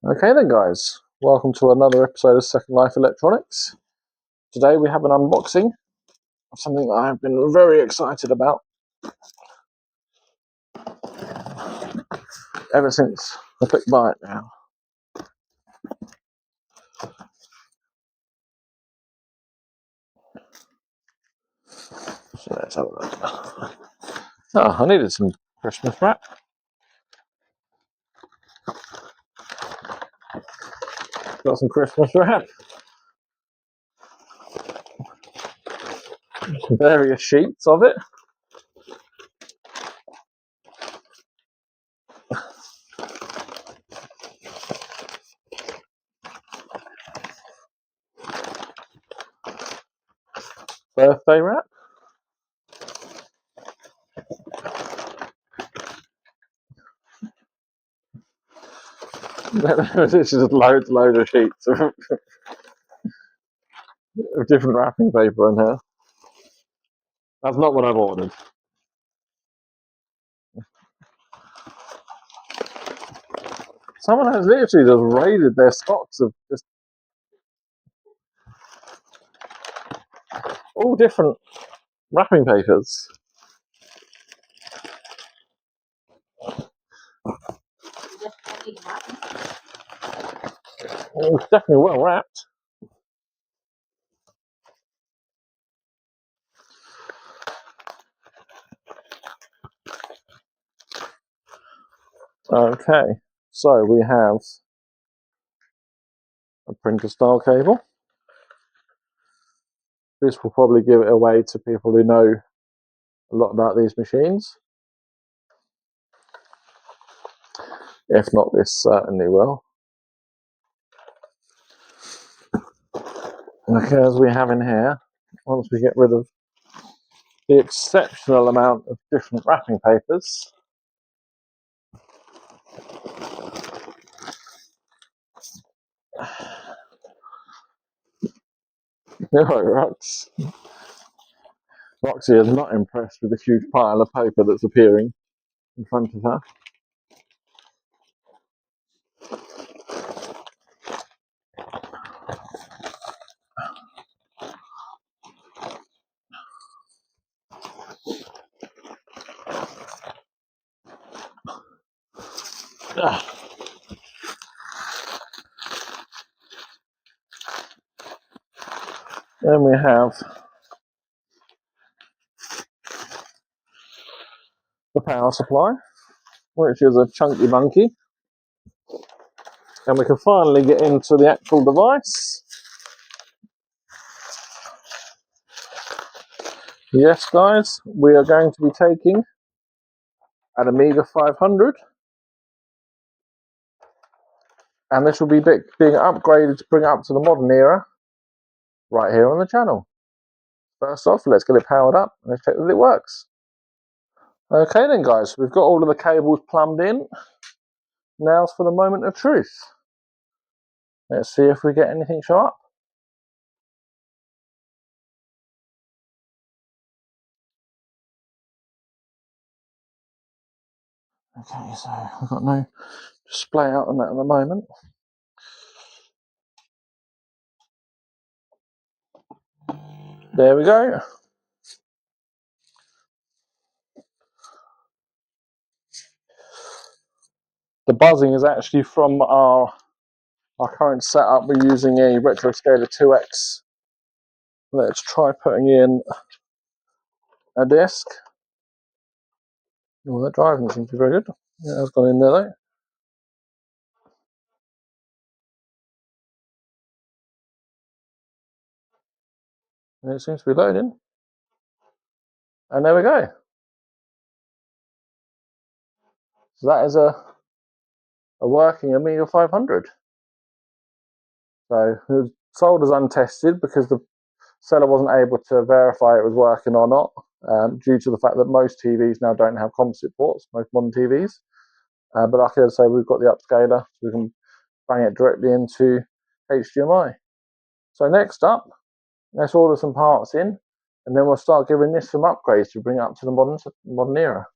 Okay then guys, welcome to another episode of Second Life Electronics. Today we have an unboxing of something that I've been very excited about ever since I clicked buy it now. So let's have a look. Oh, I needed some Christmas wrap. Got some Christmas wrap. Various sheets of it. Birthday wrap. This is loads of sheets of different wrapping paper in here. That's not what I've ordered. Someone has literally just raided their stocks of just all different wrapping papers. It's definitely well wrapped. Okay, so we have a printer style cable. This will probably give it away to people who know a lot about these machines. If not, this certainly will. Okay, as we have in here, once we get rid of the exceptional amount of different wrapping papers, Roxy is not impressed with the huge pile of paper that's appearing in front of her. Then we have the power supply, which is a chunky monkey. And we can finally get into the actual device. Yes, guys, we are going to be taking an Amiga 500. And this will be being upgraded to bring it up to the modern era right here on the channel. First off, let's get it powered up and let's check that it works. Okay then guys, we've got all of the cables plumbed in. Now's for the moment of truth. Let's see if we get anything show up. Okay, so I've got no display out on that at the moment. There we go. The buzzing is actually from our current setup. We're using a RetroScaler 2X. Let's try putting in a disc. Oh, that driving seems to be very good. Yeah, that's gone in there though. And it seems to be loading. And there we go. So that is a working Amiga 500. So it was sold as untested because the seller wasn't able to verify it was working or not, due to the fact that most TVs now don't have composite ports, most modern TVs. But like I say, we've got the upscaler, so we can bang it directly into HDMI. So next up, let's order some parts in, and then we'll start giving this some upgrades to bring it up to the modern era.